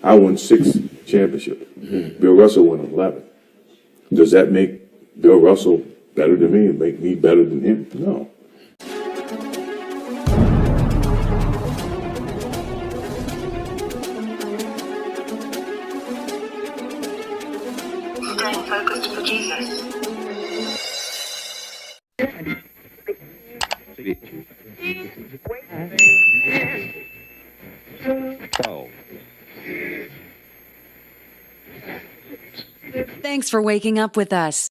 I won 6 championships. Bill Russell won 11. Does that make Bill Russell better than me and make me better than him? No. Staying focused for Jesus. Thanks for waking up with us.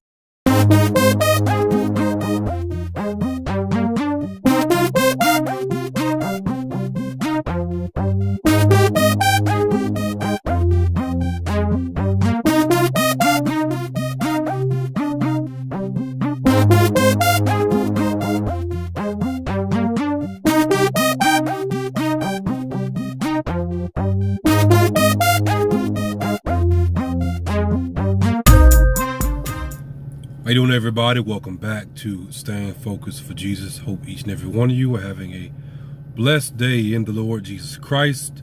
How you doing, everybody? Welcome back to Staying Focused for Jesus. Hope each and every one of you are having a blessed day in the Lord Jesus Christ.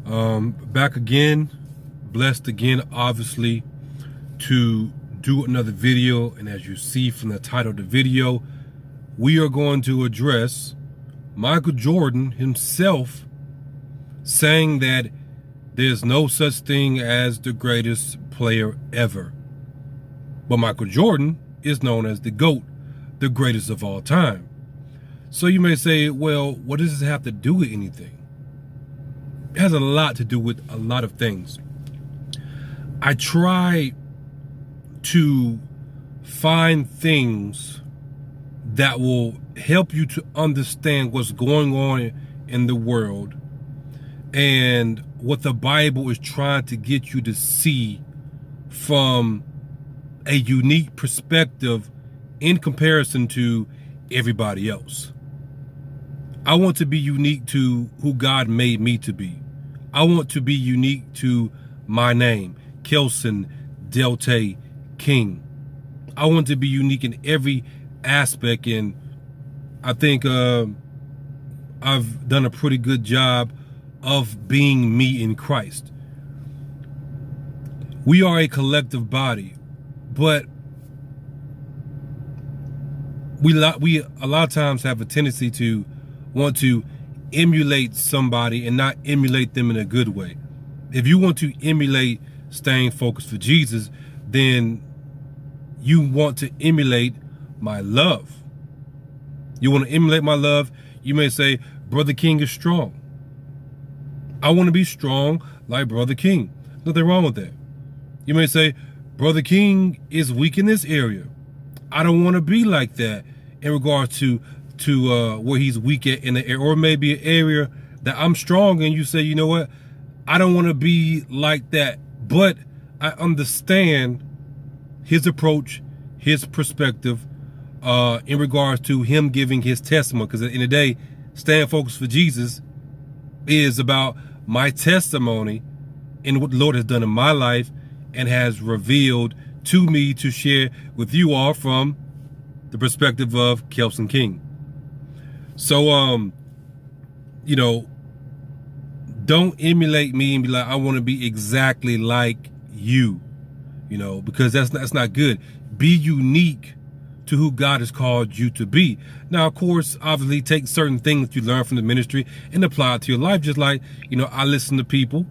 Back again, blessed again, obviously, to do another video. And as you see from the title of the video, we are going to address Michael Jordan himself saying that there's no such thing as the greatest player ever. But Michael Jordan is known as the GOAT, the greatest of all time. So you may say, well, what does this have to do with anything? It has a lot to do with a lot of things. I try to find things that will help you to understand what's going on in the world and what the Bible is trying to get you to see from a unique perspective in comparison to everybody else. I want to be unique to who God made me to be. I want to be unique to my name, Kelson Delte King. I want to be unique in every aspect, and I think I've done a pretty good job of being me in Christ. We are a collective body. But we a lot of times have a tendency to want to emulate somebody and not emulate them in a good way. If you want to emulate Staying Focused for Jesus, then you want to emulate my love. You want to emulate my love. You may say, Brother King is strong. I want to be strong like Brother King. Nothing wrong with that. You may say, Brother King is weak in this area. I don't want to be like that in regard to where he's weak at in the area, or maybe an area that I'm strong in. You say, you know what? I don't want to be like that, but I understand his approach, his perspective, in regards to him giving his testimony. Because at the end of the day, Staying Focused for Jesus is about my testimony in what the Lord has done in my life and has revealed to me to share with you all from the perspective of Kelson King. So, you know, don't emulate me and be like, I want to be exactly like you, you know, because that's not good. Be unique to who God has called you to be. Now, of course, obviously take certain things that you learn from the ministry and apply it to your life. Just like, you know, I listen to people,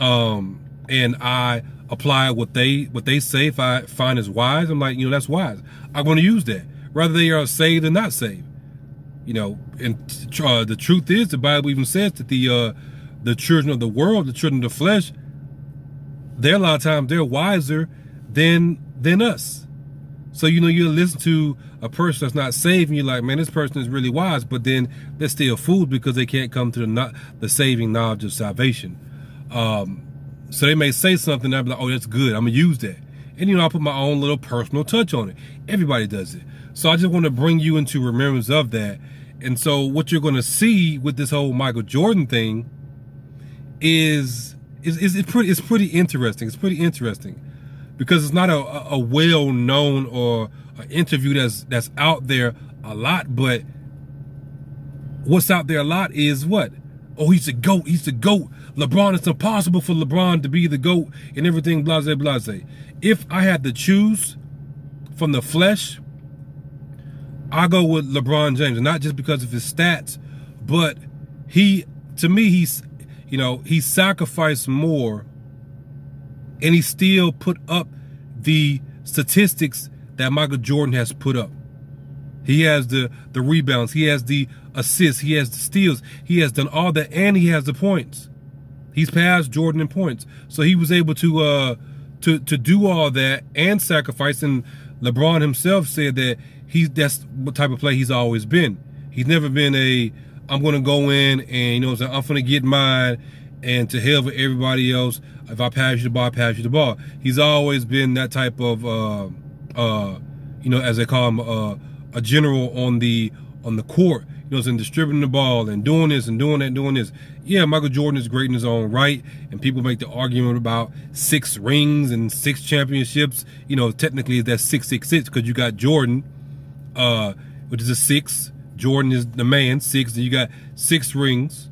and I apply what they say. If I find is wise, I'm like, you know, that's wise. I'm going to use that, whether they are saved or not saved. You know, and the truth is, the Bible even says that the children of the world, the children of the flesh, they're a lot of times they're wiser than us. So, you know, you listen to a person that's not saved and you're like, man, this person is really wise, but then they're still fooled because they can't come to the saving knowledge of salvation. So they may say something and I'll be like, oh, that's good. I'm going to use that. And, you know, I'll put my own little personal touch on it. Everybody does it. So I just want to bring you into remembrance of that. And so what you're going to see with this whole Michael Jordan thing is pretty interesting. It's pretty interesting because it's not a well-known or an interview that's out there a lot. But what's out there a lot is what? Oh, he's the GOAT. He's the GOAT. LeBron, it's impossible for LeBron to be the GOAT and everything, blase, blase. If I had to choose from the flesh, I go with LeBron James, and not just because of his stats, but to me, he sacrificed more, and he still put up the statistics that Michael Jordan has put up. He has the rebounds, he has the assists, he has the steals, he has done all that, and he has the points. He's passed Jordan in points, so he was able to do all that and sacrifice. And LeBron himself said that that's what type of play he's always been. He's never been I'm going to go in and I'm going to get mine, and to hell with everybody else. If I pass you the ball, I pass you the ball. He's always been that type of as they call him, a general on the court. And distributing the ball and doing this and doing that and doing this. Yeah, Michael Jordan is great in his own right, and people make the argument about 6 rings and 6 championships. Technically that's 666 because you got Jordan, which is a 6. Jordan is the man, 6. Then you got 6 rings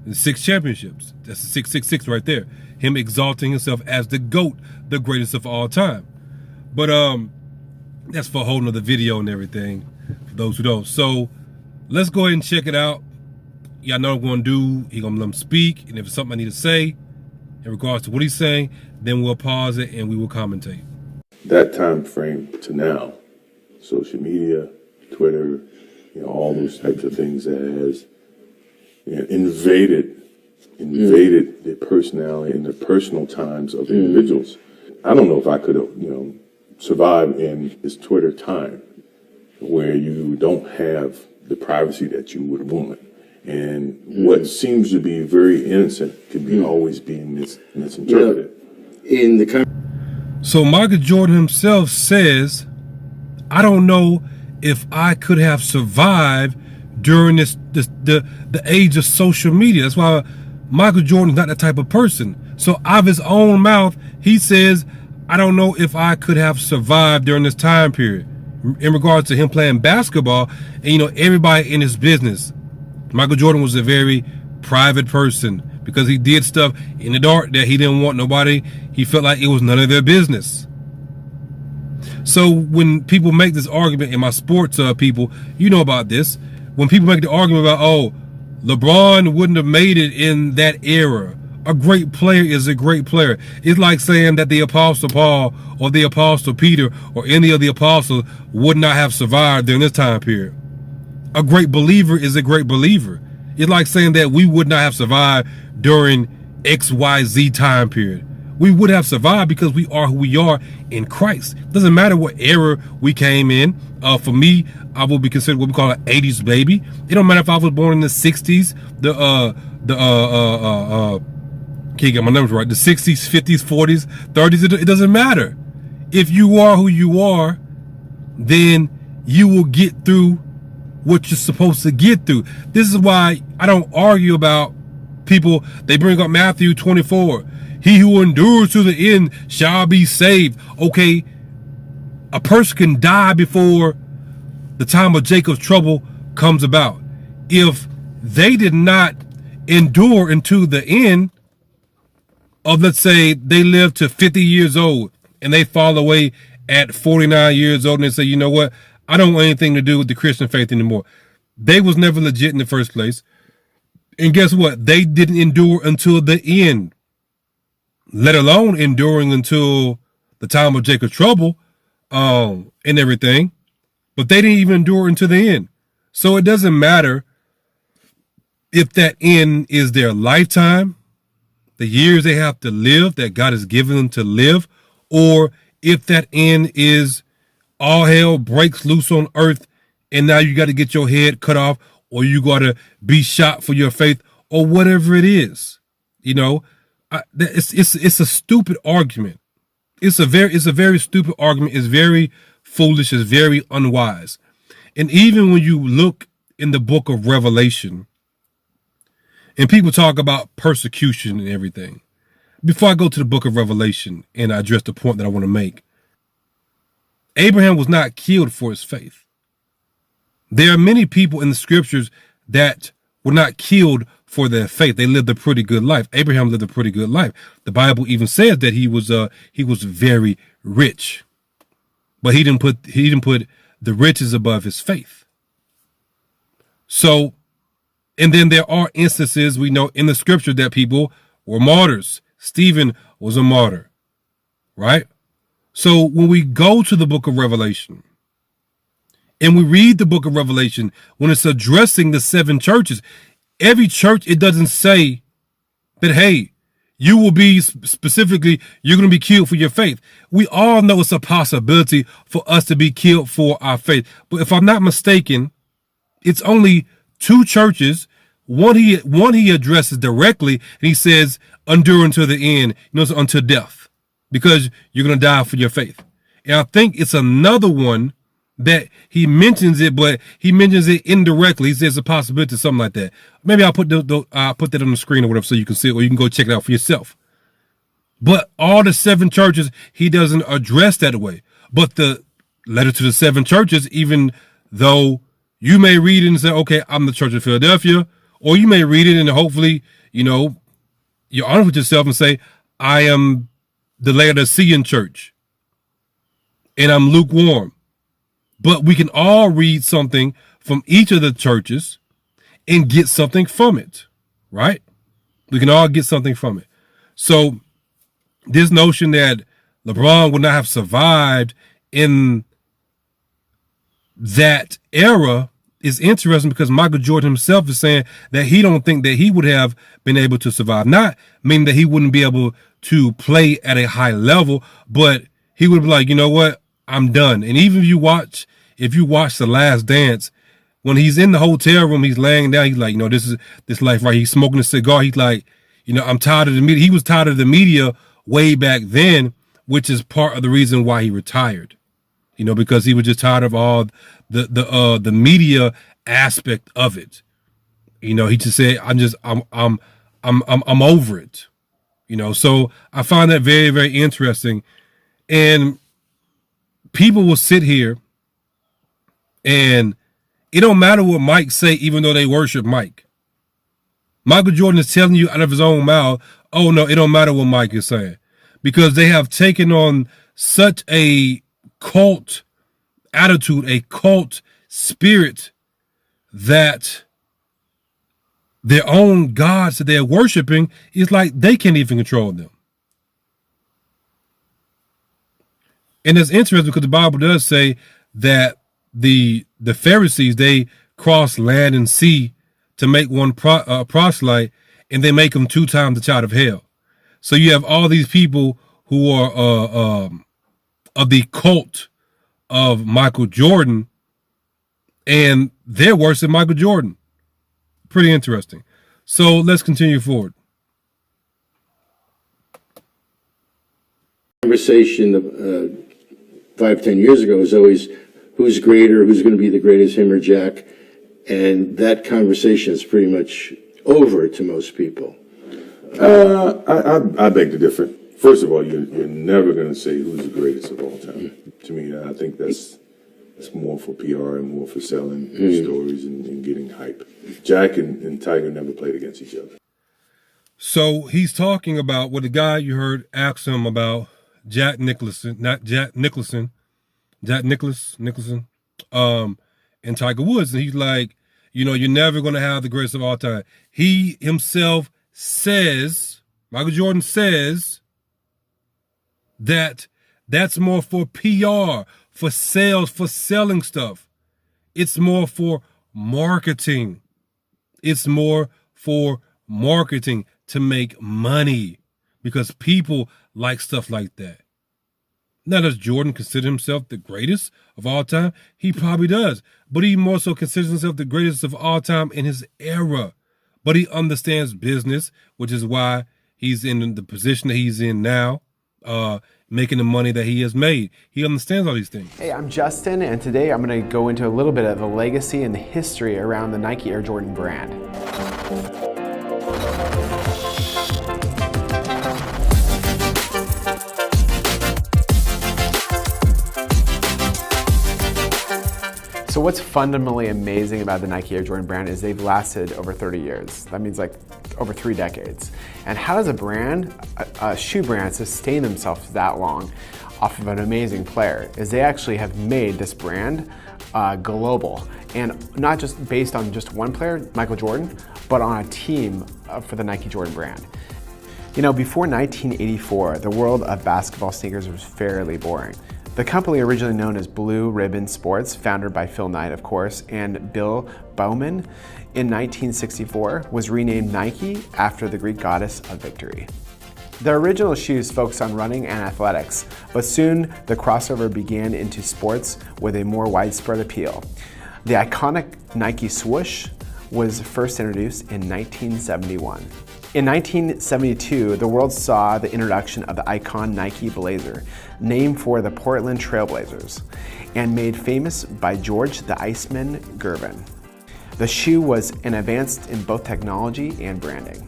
and 6 championships. That's a 666 right there. Him exalting himself as the GOAT, the greatest of all time. But that's for a whole nother video and everything, for those who don't. So let's go ahead and check it out. Y'all know what I'm going to do. He's going to let him speak. And if it's something I need to say in regards to what he's saying, then we'll pause it and we will commentate. That time frame to now, social media, Twitter, all those types of things that has invaded the personality and the personal times of individuals. I don't know if I could have, survived in this Twitter time where you don't have the privacy that you would want. And what seems to be very innocent could be always being misinterpreted. So Michael Jordan himself says, I don't know if I could have survived during the age of social media. That's why Michael Jordan's not that type of person. So out of his own mouth, he says, I don't know if I could have survived during this time period. In regards to him playing basketball, and everybody in his business. Michael Jordan was a very private person because he did stuff in the dark that he didn't want nobody. He felt like it was none of their business. So when people make this argument, in my sports people, about this. When people make the argument about, LeBron wouldn't have made it in that era. A great player is a great player. It's like saying that the Apostle Paul or the Apostle Peter or any of the apostles would not have survived during this time period. A great believer is a great believer. It's like saying that we would not have survived during XYZ time period. We would have survived because we are who we are in Christ. Doesn't matter what era we came in. For me, I will be considered what we call an 80s baby. It don't matter if I was born in the 60s, can't get my numbers right, the 60s, 50s, 40s, 30s, it doesn't matter. If you are who you are, then you will get through what you're supposed to get through. This is why I don't argue about people. They bring up Matthew 24. He who endures to the end shall be saved. Okay, a person can die before the time of Jacob's trouble comes about. If they did not endure into the end of, let's say, they live to 50 years old and they fall away at 49 years old and they say, you know what, I don't want anything to do with the Christian faith anymore. They was never legit in the first place. And guess what? They didn't endure until the end, let alone enduring until the time of Jacob's trouble and everything. But they didn't even endure until the end. So it doesn't matter if that end is their lifetime, the years they have to live that God has given them to live, or if that end is all hell breaks loose on earth and now you got to get your head cut off, or you got to be shot for your faith, or whatever it is. It's a stupid argument. It's a very stupid argument. It's very foolish. It's very unwise. And even when you look in the book of Revelation, and people talk about persecution and everything, before I go to the book of Revelation and I address the point that I want to make, Abraham was not killed for his faith. There are many people in the scriptures that were not killed for their faith. They lived a pretty good life. Abraham lived a pretty good life. The Bible even says that he was very rich, but he didn't put the riches above his faith. So, and then there are instances we know in the scripture that people were martyrs. Stephen was a martyr, right? So when we go to the book of Revelation and we read the book of Revelation, when it's addressing the 7 churches, every church, it doesn't say that, hey, you will be specifically, you're going to be killed for your faith. We all know it's a possibility for us to be killed for our faith. But if I'm not mistaken, it's only 2 churches. One he addresses directly, and he says, endure until the end, so until death, because you're going to die for your faith. And I think it's another one that he mentions it, but he mentions it indirectly. He says a possibility, something like that. Maybe I'll put that on the screen or whatever so you can see it, or you can go check it out for yourself. But all the 7 churches, he doesn't address that way. But the letter to the 7 churches, even though you may read it and say, okay, I'm the Church of Philadelphia, or you may read it and hopefully, you're honest with yourself and say, I am the Laodicean church and I'm lukewarm. But we can all read something from each of the churches and get something from it, right? We can all get something from it. So this notion that LeBron would not have survived in that era is interesting, because Michael Jordan himself is saying that he don't think that he would have been able to survive. Not meaning that he wouldn't be able to play at a high level, but he would be like, you know what? I'm done. And even if you watch The Last Dance, when he's in the hotel room, he's laying down, he's like, this is this life, right? He's smoking a cigar. He's like, I'm tired of the media. He was tired of the media way back then, which is part of the reason why he retired. Because he was just tired of all the media aspect of it. He just said, I'm over it. So I find that very, very interesting. And people will sit here and it don't matter what Mike say, even though they worship Mike. Michael Jordan is telling you out of his own mouth, oh no, it don't matter what Mike is saying, because they have taken on such a cult attitude, a cult spirit, that their own gods that they're worshiping is like they can't even control them. And it's interesting because the Bible does say that the Pharisees, they cross land and sea to make one proselyte, and they make him 2 times the child of hell. So you have all these people who are of the cult of Michael Jordan, and they're worse than Michael Jordan. Pretty interesting. So let's continue forward. Conversation 5-10 years ago was always who's greater, who's going to be the greatest, him or Jack, and that conversation is pretty much over to most people. I beg to differ. First of all, you're never going to say who's the greatest of all time. To me, I think that's more for PR and more for selling stories and getting hype. Jack and Tiger never played against each other. So he's talking about what the guy you heard ask him about, Jack Nicholson, and Tiger Woods. And he's like, you're never going to have the greatest of all time. He himself says, Michael Jordan says, that's more for PR, for sales, for selling stuff. It's more for marketing. It's more for marketing to make money, because people like stuff like that. Now, does Jordan consider himself the greatest of all time? He probably does, but he more so considers himself the greatest of all time in his era. But he understands business, which is why he's in the position that he's in now, making the money that he has made. He understands all these things. Hey, I'm Justin, and today I'm going to go into a little bit of the legacy and the history around the Nike Air Jordan brand. So what's fundamentally amazing about the Nike Air Jordan brand is they've lasted over 30 years. That means like over 3 decades. And how does a brand, a shoe brand, sustain themselves that long off of an amazing player? Is they actually have made this brand global, and not just based on just one player, Michael Jordan, but on a team for the Nike Jordan brand. You know, before 1984, the world of basketball sneakers was fairly boring. The company, originally known as Blue Ribbon Sports, founded by Phil Knight, of course, and Bill Bowman in 1964, was renamed Nike after the Greek goddess of victory. The original shoes focused on running and athletics, but soon the crossover began into sports with a more widespread appeal. The iconic Nike swoosh was first introduced in 1971. In 1972, the world saw the introduction of the icon Nike Blazer, named for the Portland Trail Blazers, and made famous by George the Iceman Gervin. The shoe was an advance in both technology and branding.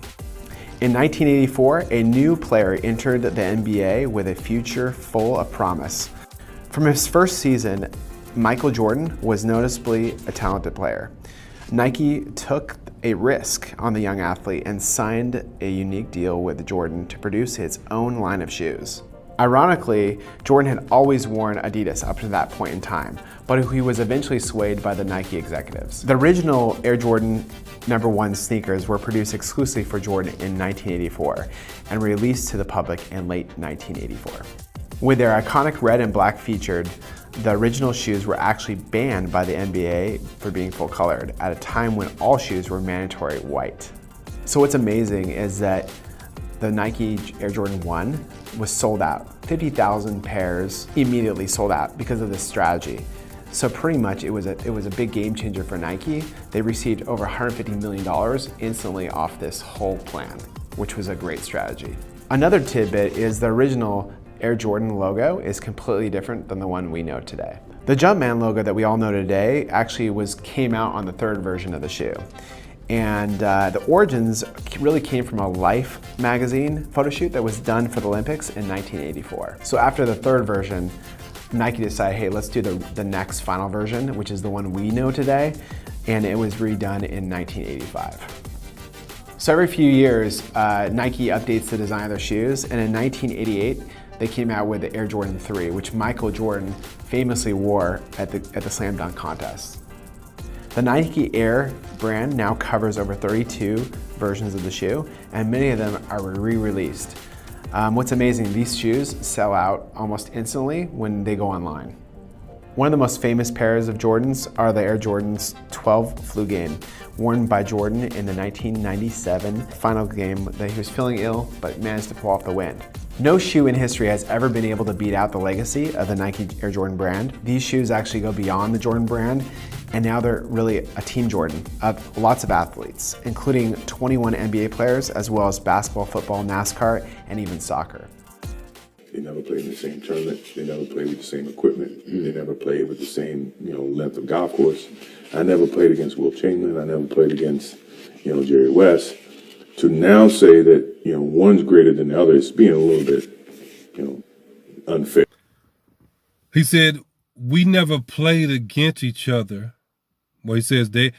In 1984, a new player entered the NBA with a future full of promise. From his first season, Michael Jordan was noticeably a talented player. Nike took a risk on the young athlete and signed a unique deal with Jordan to produce its own line of shoes. Ironically, Jordan had always worn Adidas up to that point in time, but he was eventually swayed by the Nike executives. The original Air Jordan No. 1 sneakers were produced exclusively for Jordan in 1984 and released to the public in late 1984. With their iconic red and black featured, the original shoes were actually banned by the NBA for being full colored at a time when all shoes were mandatory white. So what's amazing is that the Nike Air Jordan 1 was sold out. 50,000 pairs immediately sold out because of this strategy. So pretty much it was a big game changer for Nike. They received over $150 million instantly off this whole plan, which was a great strategy. Another tidbit is the original Air Jordan logo is completely different than the one we know today. The Jumpman logo that we all know today actually came out on the 3rd version of the shoe. And the origins really came from a Life magazine photo shoot that was done for the Olympics in 1984. So after the 3rd version, Nike decided, hey, let's do the next final version, which is the one we know today, and it was redone in 1985. So every few years, Nike updates the design of their shoes, and in 1988, they came out with the Air Jordan 3, which Michael Jordan famously wore at the slam dunk contest. The Nike Air brand now covers over 32 versions of the shoe, and many of them are re-released. What's amazing, these shoes sell out almost instantly when they go online. One of the most famous pairs of Jordans are the Air Jordans 12 Flu Game, worn by Jordan in the 1997 final game that he was feeling ill but managed to pull off the win. No shoe in history has ever been able to beat out the legacy of the Nike Air Jordan brand. These shoes actually go beyond the Jordan brand, and now they're really a Team Jordan of lots of athletes, including 21 NBA players, as well as basketball, football, NASCAR, and even soccer. They never played in the same tournament. They never played with the same equipment. They never played with the same, length of golf course. I never played against Will Chamberlain. I never played against, Jerry West. To now say that, one's greater than the other is being a little bit, unfair. He said, we never played against each other. Well, he says they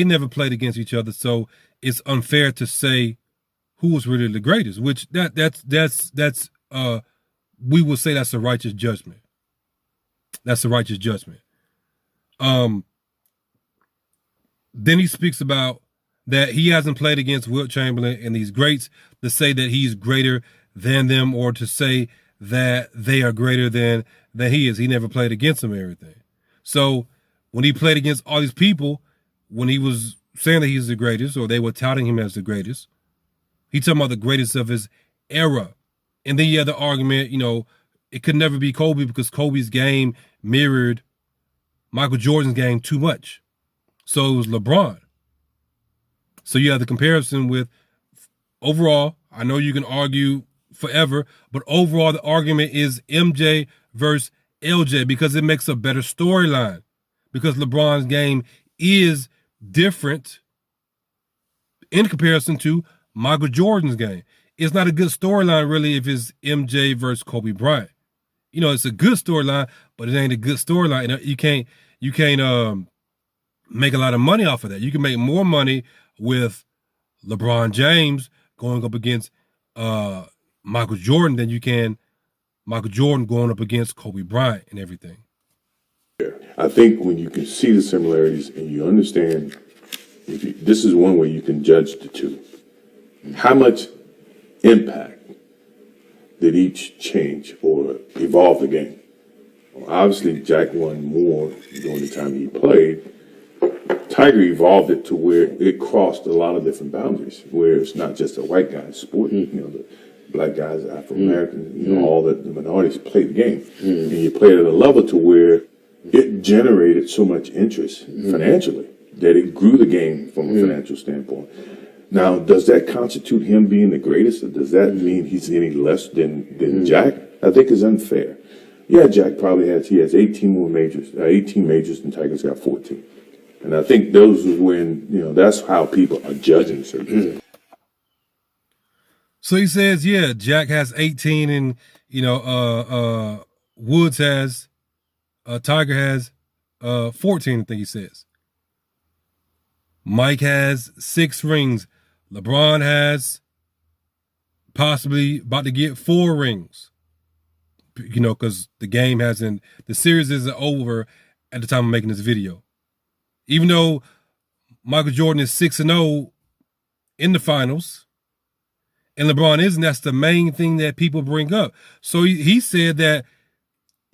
never played against each other, so it's unfair to say who was really the greatest, which that's we will say that's a righteous judgment. That's a righteous judgment. Then he speaks about that he hasn't played against Wilt Chamberlain and these greats to say that he's greater than them or to say that they are greater than he is. He never played against them and everything. So when he played against all these people, when he was saying that he's the greatest or they were touting him as the greatest, he talking about the greatest of his era. And then you have the argument, it could never be Kobe because Kobe's game mirrored Michael Jordan's game too much. So it was LeBron. So you have the comparison with overall, I know you can argue forever, but overall the argument is MJ versus LJ because it makes a better storyline because LeBron's game is different in comparison to Michael Jordan's game. It's not a good storyline really if it's MJ versus Kobe Bryant. It's a good storyline, but it ain't a good storyline. You can't make a lot of money off of that. You can make more money with LeBron James going up against Michael Jordan than you can Michael Jordan going up against Kobe Bryant and everything. I think when you can see the similarities and you understand, this is one way you can judge the two. How much impact did each change or evolve the game? Well, obviously, Jack won more during the time he played. Tiger evolved it to where it crossed a lot of different boundaries, where it's not just a white guy's sport. You know, the black guys, Afro-Americans, all the minorities play the game. And you play it at a level to where it generated so much interest financially that it grew the game from a financial standpoint. Now, does that constitute him being the greatest, or does that mean he's any less than Jack? I think it's unfair. Yeah, Jack probably has 18 majors than Tiger's got 14. And I think those is when, that's how people are judging certain things. So he says, yeah, Jack has 18 and, Woods has, Tiger has 14, I think he says. Mike has 6 rings. LeBron has possibly about to get 4 rings. Because the series isn't over at the time of making this video. Even though Michael Jordan is 6-0 in the finals, and LeBron isn't, that's the main thing that people bring up. So he said that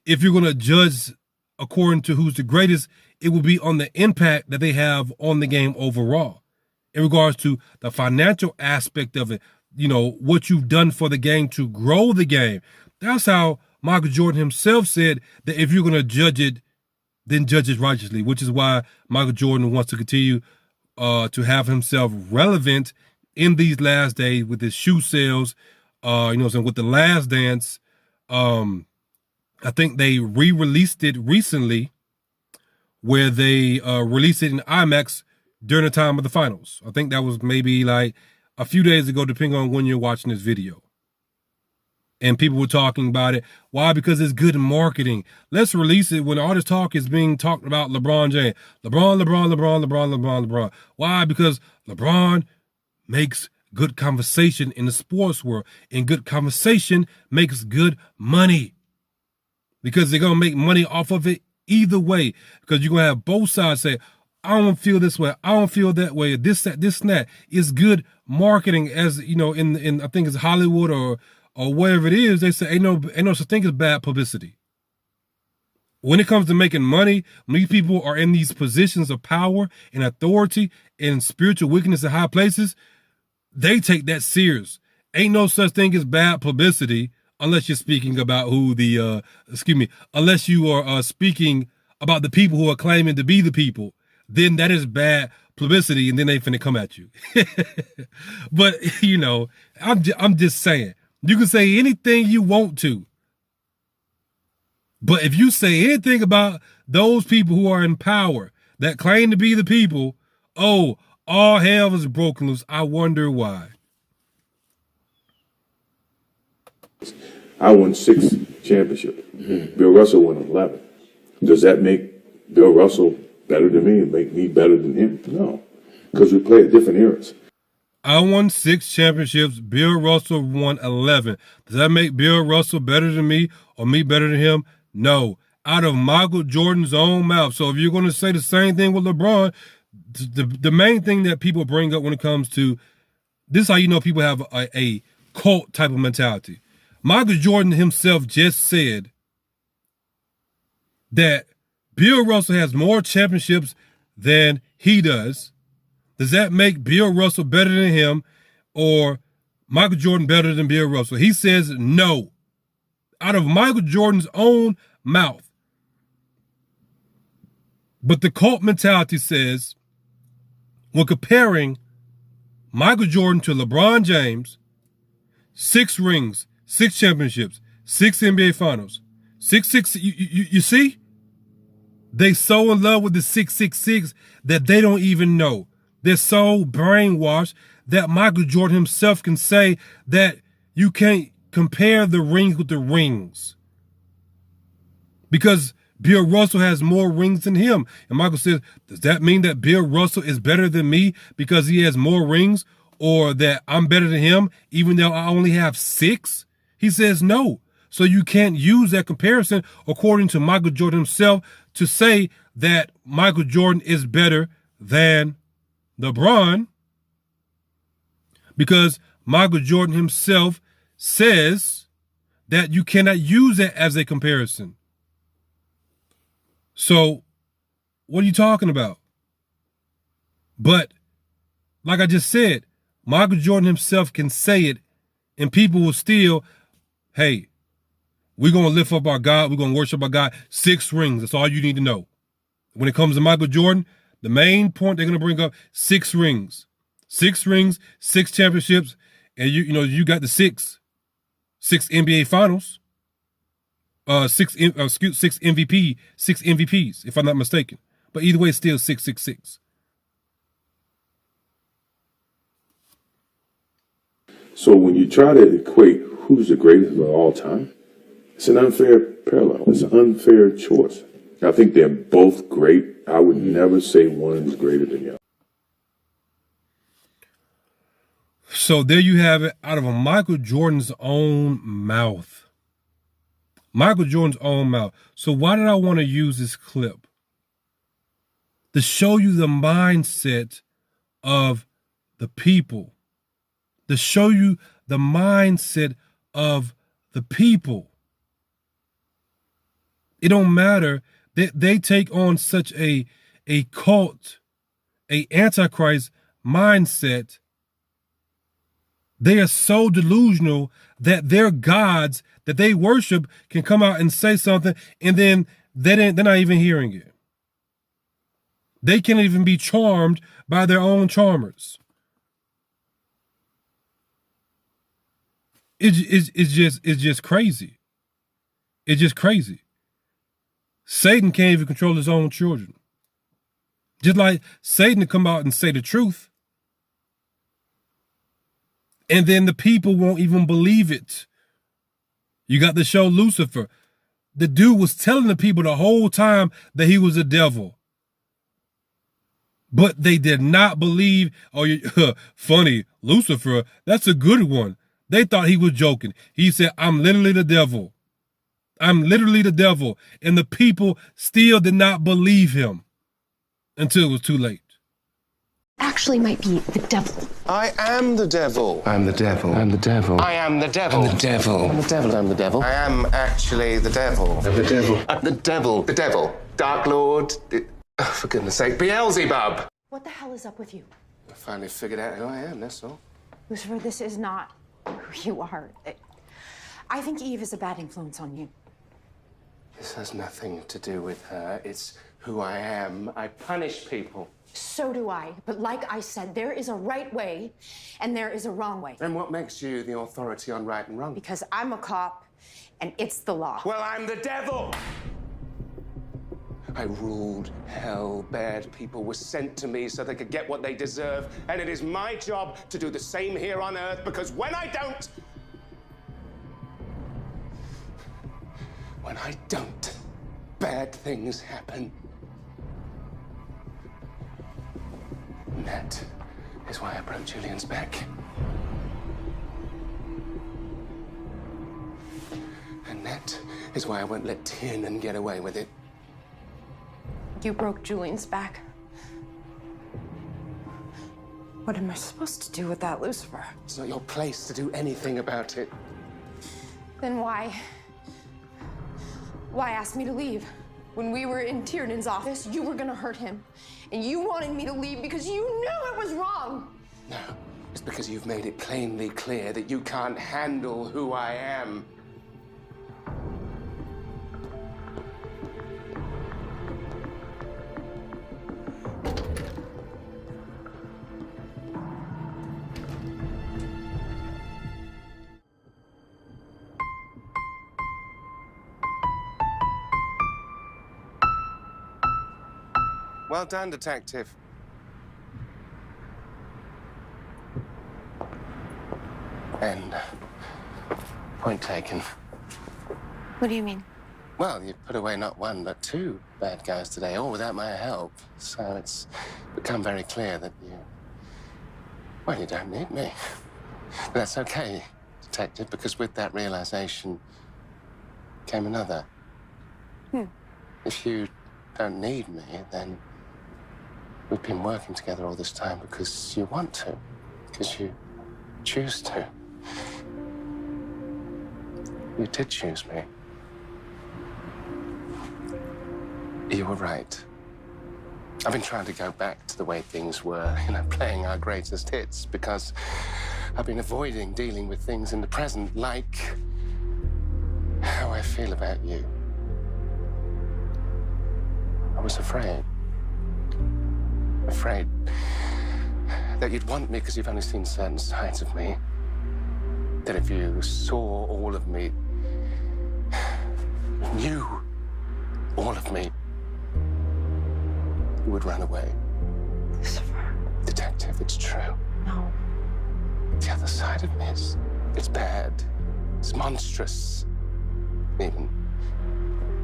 if you're going to judge according to who's the greatest, it will be on the impact that they have on the game overall. In regards to the financial aspect of it, what you've done for the game to grow the game. That's how Michael Jordan himself said that if you're going to judge it, then judge it righteously, which is why Michael Jordan wants to continue to have himself relevant in these last days with his shoe sales, with The Last Dance. I think they re-released it recently where they released it in IMAX during the time of the finals. I think that was maybe like a few days ago, depending on when you're watching this video. And people were talking about it. Why? Because it's good marketing. Let's release it when all this talk is being talked about LeBron James. LeBron. Why? Because LeBron makes good conversation in the sports world. And good conversation makes good money. Because they're going to make money off of it either way. Because you're going to have both sides say, I don't feel this way. I don't feel that way. This, and that. It's good marketing, as, in I think it's Hollywood or whatever it is. They say ain't no such thing as bad publicity. When it comes to making money, when these people are in these positions of power and authority and spiritual wickedness in high places, they take that serious. Ain't no such thing as bad publicity unless you're speaking about unless you are speaking about the people who are claiming to be the people. Then that is bad publicity, and then they finna come at you. But, I'm just saying, you can say anything you want to. But if you say anything about those people who are in power that claim to be the people, all hell is broken loose. I wonder why. I won 6 championships. Bill Russell won 11. Does that make Bill Russell better than me and make me better than him? No, because we play at different eras. I won 6 championships. Bill Russell won 11. Does that make Bill Russell better than me or me better than him? No. Out of Michael Jordan's own mouth. So if you're going to say the same thing with LeBron, the main thing that people bring up when it comes to this is how you know people have a cult type of mentality. Michael Jordan himself just said that Bill Russell has more championships than he does. Does that make Bill Russell better than him or Michael Jordan better than Bill Russell? He says no. Out of Michael Jordan's own mouth. But the cult mentality says, when comparing Michael Jordan to LeBron James, 6 rings, 6 championships, 6 NBA finals, 6. You see? They so in love with the 666 that they don't even know. They're so brainwashed that Michael Jordan himself can say that you can't compare the rings with the rings. Because Bill Russell has more rings than him. And Michael says, does that mean that Bill Russell is better than me because he has more rings, or that I'm better than him even though I only have 6? He says no. So you can't use that comparison, according to Michael Jordan himself, to say that Michael Jordan is better than LeBron, because Michael Jordan himself says that you cannot use that as a comparison. So what are you talking about? But like I just said, Michael Jordan himself can say it, and people will still, hey, we're going to lift up our God. We're going to worship our God. 6 rings. That's all you need to know. When it comes to Michael Jordan, the main point they're going to bring up, 6 rings. 6 rings, 6 championships, and you got the 6 NBA finals. 6 MVPs, if I'm not mistaken. But either way, it's still 666. So when you try to equate who's the greatest of all time, it's an unfair parallel. It's an unfair choice. I think they're both great. I would never say one's greater than the other. So there you have it, out of a Michael Jordan's own mouth. Michael Jordan's own mouth. So why did I want to use this clip? To show you the mindset of the people. To show you the mindset of the people. It don't matter that they take on such a cult, a antichrist mindset. They are so delusional that their gods that they worship can come out and say something, and then they're not even hearing it. They can't even be charmed by their own charmers. It's just crazy. It's just crazy. Satan can't even control his own children. Just like Satan to come out and say the truth, and then the people won't even believe it. You got the show Lucifer. The dude was telling the people the whole time that he was a devil. But they did not believe. Oh, funny, Lucifer, that's a good one. They thought he was joking. He said, I'm literally the devil. I'm literally the devil. And the people still did not believe him until it was too late. Actually might be the devil. I am the devil. I'm the devil. I'm the devil. I am the devil. I'm the devil. I'm the devil. I'm the devil. I am actually the devil. I'm the devil. The devil. The devil. Dark Lord. For goodness sake, Beelzebub. What the hell is up with you? I finally figured out who I am, that's all. Lucifer, this is not who you are. I think Eve is a bad influence on you. This has nothing to do with her. It's who I am. I punish people. So do I. But like I said, there is a right way and there is a wrong way. And what makes you the authority on right and wrong? Because I'm a cop and it's the law. Well, I'm the devil. I ruled hell. Bad people were sent to me so they could get what they deserve. And it is my job to do the same here on Earth, because when I don't, bad things happen. And that is why I broke Julian's back. And that is why I won't let Tiernan get away with it. You broke Julian's back. What am I supposed to do with that, Lucifer? It's not your place to do anything about it. Then why ask me to leave? When we were in Tiernan's office, you were gonna hurt him. And you wanted me to leave because you knew it was wrong. No, it's because you've made it plainly clear that you can't handle who I am. Well done, Detective. And point taken. What do you mean? Well, you've put away not one, but two bad guys today, all without my help. So it's become very clear that you don't need me. But that's okay, Detective, because with that realization came another. If you don't need me, then we've been working together all this time because you want to, because you choose to. You did choose me. You were right. I've been trying to go back to the way things were, playing our greatest hits, because I've been avoiding dealing with things in the present, like how I feel about you. I was afraid. Afraid that you'd want me because you've only seen certain sides of me. That if you saw all of me, knew all of me, you would run away. Christopher. Detective, it's true. No. The other side of me it's bad. It's monstrous. Even.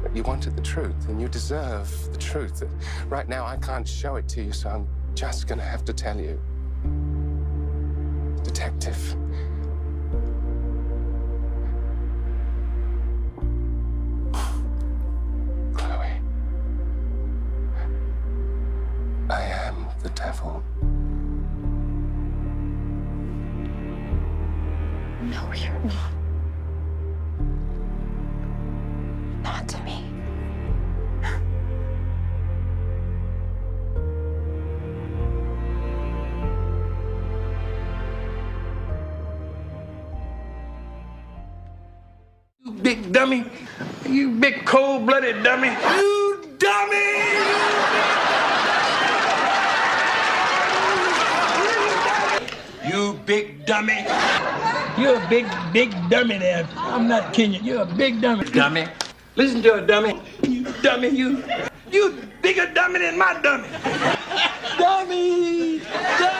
But you wanted the truth, and you deserve the truth. Right now, I can't show it to you, so I'm just gonna have to tell you. Detective. Chloe. I am the devil. No, you're not. Not to me. You big dummy. You big cold-blooded dummy. You dummy! You big dummy. You're a big dummy there. I'm not kidding you. You're a big dummy. Dummy. Listen to a dummy. You dummy, you bigger dummy than my dummy. Dummy.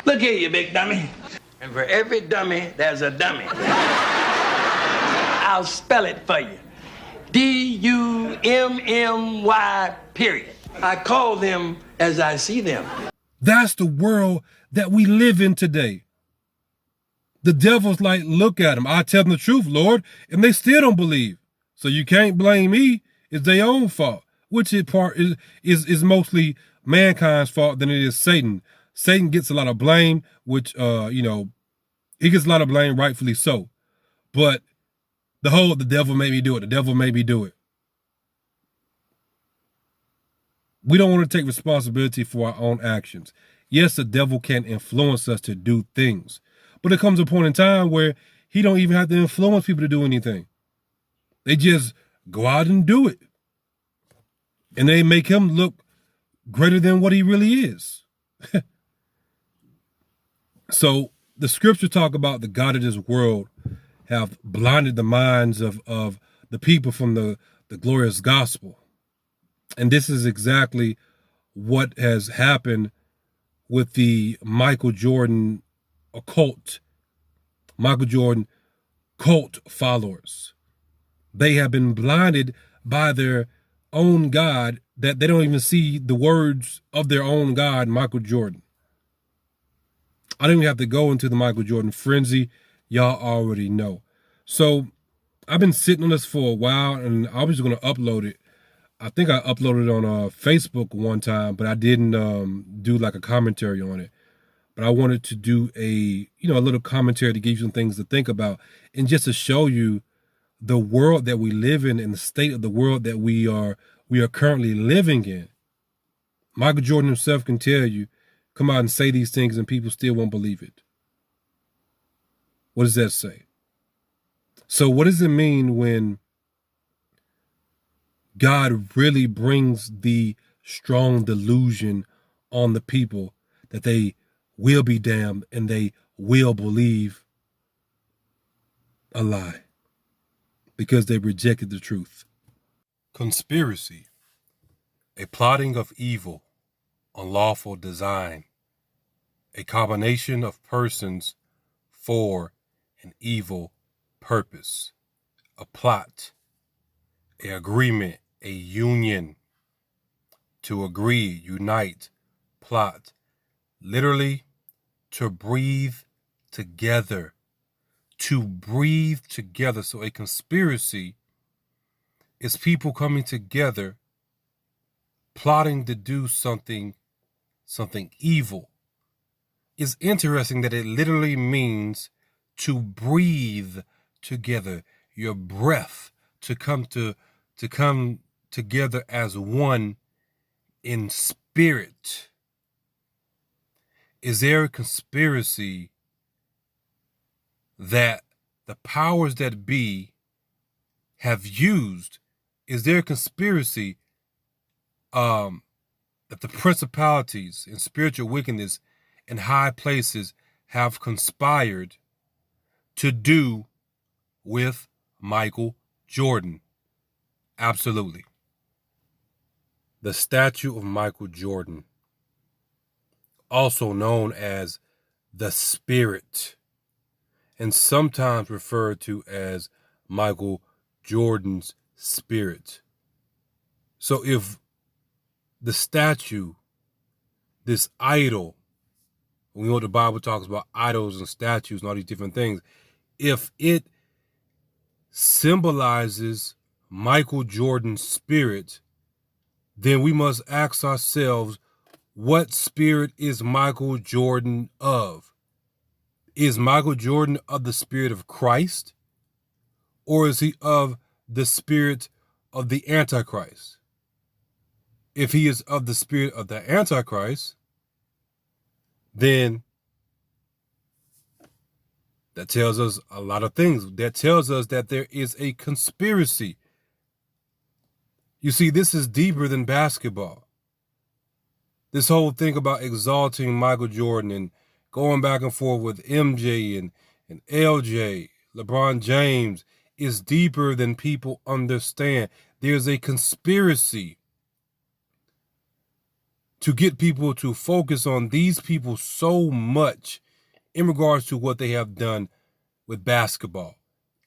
Look here, you big dummy. And for every dummy, there's a dummy. I'll spell it for you. D-U-M-M-Y, period. I call them as I see them. That's the world that we live in today. The devil's like, look at them. I tell them the truth, Lord, and they still don't believe. So you can't blame me. It's their own fault, which is mostly mankind's fault than it is Satan. Satan gets a lot of blame, which, he gets a lot of blame, rightfully so. But the devil made me do it. The devil made me do it. We don't want to take responsibility for our own actions. Yes, the devil can influence us to do things, but it comes a point in time where he don't even have to influence people to do anything. They just go out and do it. And they make him look greater than what he really is. So the scriptures talk about the God of this world have blinded the minds of the people from the glorious gospel. And this is exactly what has happened with the Michael Jordan cult followers. They have been blinded by their own God that they don't even see the words of their own God, Michael Jordan. I don't even have to go into the Michael Jordan frenzy. Y'all already know. So I've been sitting on this for a while, and I was going to upload it. I think I uploaded it on Facebook one time, but I didn't do like a commentary on it. But I wanted to do a little commentary to give you some things to think about, and just to show you the world that we live in and the state of the world that we are currently living in. Michael Jordan himself can tell you, come out and say these things and people still won't believe it. What does that say? So what does it mean when God really brings the strong delusion on the people that they will be damned and they will believe a lie because they rejected the truth? Conspiracy, a plotting of evil, unlawful design, a combination of persons for an evil purpose, a plot, an agreement a union, to agree, unite, plot, literally to breathe together, to breathe together. So a conspiracy is people coming together, plotting to do something evil. It's interesting that it literally means to breathe together, your breath to come together as one in spirit. Is there a conspiracy that the powers that be have used? Is there a conspiracy that the principalities and spiritual wickedness in high places have conspired to do with Michael Jordan? Absolutely. The statue of Michael Jordan, also known as the Spirit, and sometimes referred to as Michael Jordan's Spirit. So if the statue, this idol, we know what the Bible talks about idols and statues and all these different things, if it symbolizes Michael Jordan's spirit, then we must ask ourselves, what spirit is Michael Jordan of? Is Michael Jordan of the spirit of Christ? Or is he of the spirit of the Antichrist? If he is of the spirit of the Antichrist, then that tells us a lot of things. That tells us that there is a conspiracy. You see, this is deeper than basketball. This whole thing about exalting Michael Jordan and going back and forth with MJ and LJ, LeBron James, is deeper than people understand. There's a conspiracy to get people to focus on these people so much in regards to what they have done with basketball,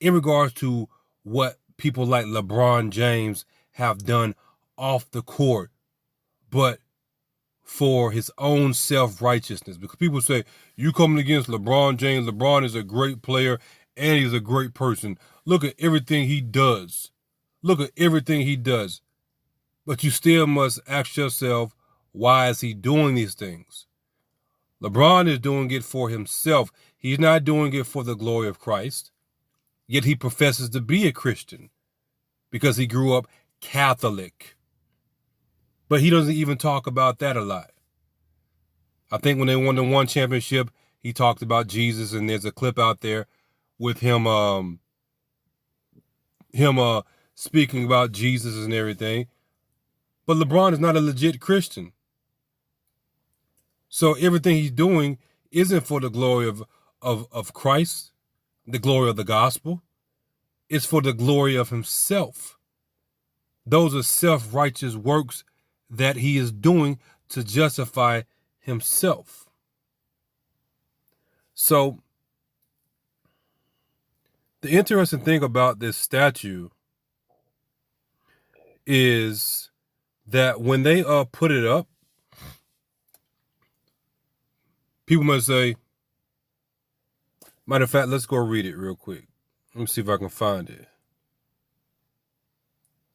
in regards to what people like LeBron James have done off the court, but for his own self-righteousness. Because people say, you coming against LeBron James, LeBron is a great player and he's a great person. Look at everything he does. Look at everything he does. But you still must ask yourself, why is he doing these things? LeBron is doing it for himself. He's not doing it for the glory of Christ. Yet he professes to be a Christian because he grew up Catholic. But he doesn't even talk about that a lot. I think when they won the one championship, he talked about Jesus, and there's a clip out there with him speaking about Jesus and everything. But LeBron is not a legit Christian. So everything he's doing isn't for the glory of Christ, the glory of the gospel. It's for the glory of himself. Those are self-righteous works that he is doing to justify himself. So the interesting thing about this statue is that when they put it up, people must say, matter of fact, let's go read it real quick. Let me see if I can find it.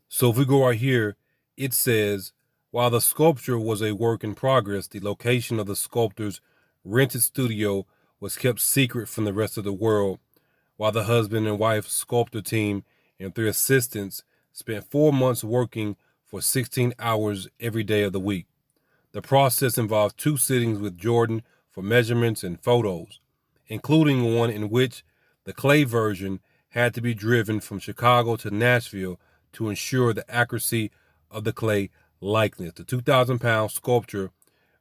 So if we go right here, it says, while the sculpture was a work in progress, the location of the sculptor's rented studio was kept secret from the rest of the world, while the husband and wife sculptor team and 3 assistants spent 4 months working for 16 hours every day of the week. The process involved 2 sittings with Jordan for measurements and photos, including one in which the clay version had to be driven from Chicago to Nashville to ensure the accuracy of the clay likeness. The 2,000-pound sculpture,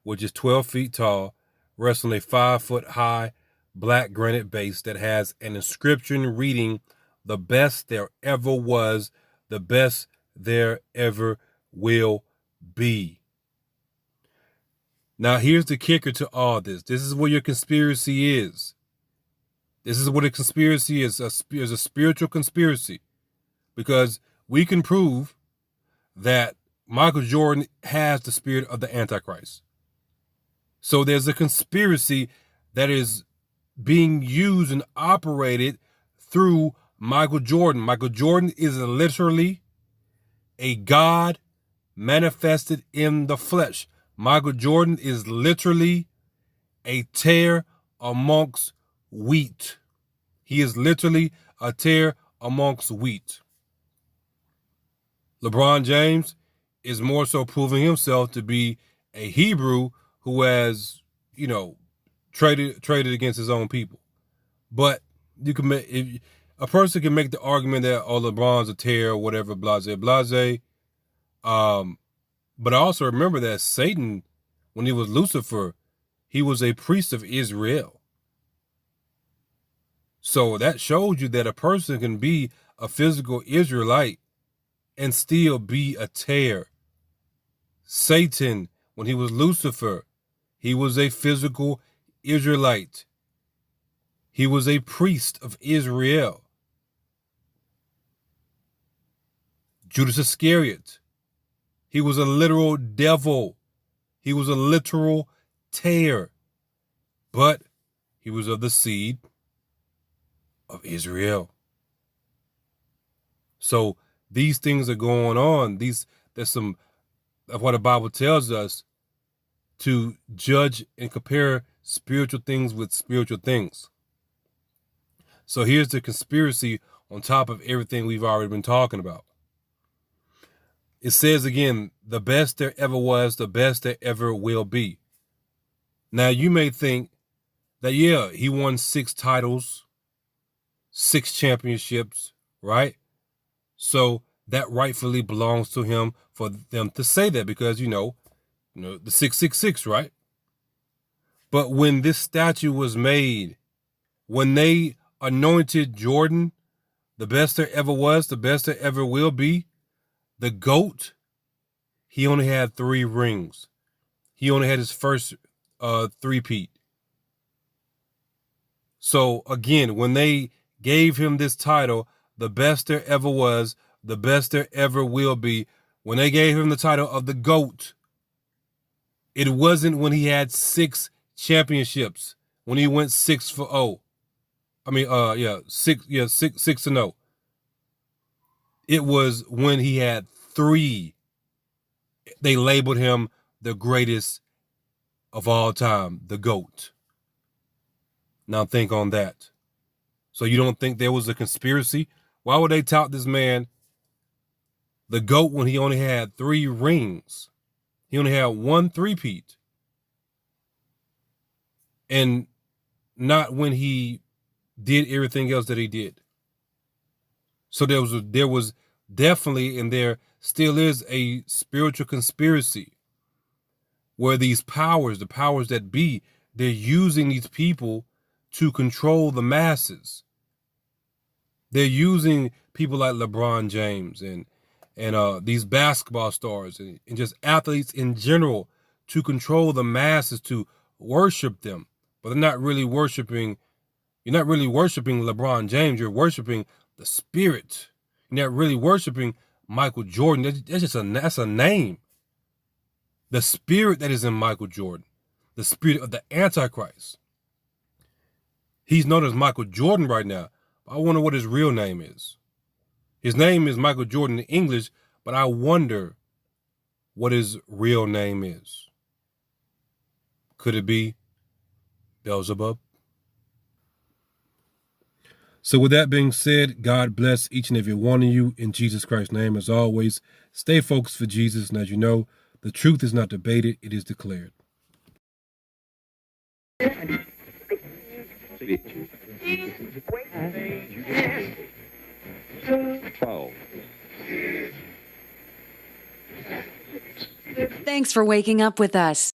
which is 12 feet tall, rests on a 5-foot-high black granite base that has an inscription reading, "The best there ever was, the best there ever will be." Now, here's the kicker to all this. This is what your conspiracy is. This is what a conspiracy is. It's a spiritual conspiracy. Because we can prove that Michael Jordan has the spirit of the Antichrist. So there's a conspiracy that is being used and operated through Michael Jordan. Michael Jordan is literally a God manifested in the flesh. Michael Jordan is literally a tare amongst wheat. He is literally a tare amongst wheat. LeBron James is more so proving himself to be a Hebrew who has, traded against his own people. But you can make, a person can make the argument that, oh, LeBron's a tear or whatever, blase, blase. But I also remember that Satan, when he was Lucifer, he was a priest of Israel. So that shows you that a person can be a physical Israelite and still be a tear. Satan, when he was Lucifer, he was a physical Israelite. He was a priest of Israel. Judas Iscariot, he was a literal devil. He was a literal tear. But he was of the seed of Israel. So these things are going on. There's some of what the Bible tells us to judge and compare spiritual things with spiritual things. So here's the conspiracy on top of everything we've already been talking about. It says again, the best there ever was, the best there ever will be. Now you may think that, yeah, he won 6 titles, 6 championships, right? So that rightfully belongs to him for them to say that because, the 666, right? But when this statue was made, when they anointed Jordan, the best there ever was, the best there ever will be, the GOAT, he only had 3 rings. He only had his first three-peat. So again, when they gave him this title, the best there ever was, the best there ever will be, when they gave him the title of the GOAT, it wasn't when he had 6 championships, when he went 6-0. 6-0. It was when he had 3. They labeled him the greatest of all time, the GOAT. Now think on that. So you don't think there was a conspiracy? Why would they tout this man the GOAT when he only had 3 rings? He only had 1 three-peat. And not when he did everything else that he did. So there was definitely, and there still is, a spiritual conspiracy where these powers, the powers that be, they're using these people to control the masses. They're using people like LeBron James and these basketball stars and just athletes in general to control the masses, to worship them. But they're not really worshiping. You're not really worshiping LeBron James. You're worshiping the spirit. You're not really worshiping Michael Jordan. That's a name. The spirit that is in Michael Jordan, the spirit of the Antichrist. He's known as Michael Jordan right now. I wonder what his real name is. His name is Michael Jordan in English, but I wonder what his real name is. Could it be Beelzebub? So with that being said, God bless each and every one of you in Jesus Christ's name. As always, stay focused for Jesus. And as you know, the truth is not debated, it is declared. Thanks for waking up with us.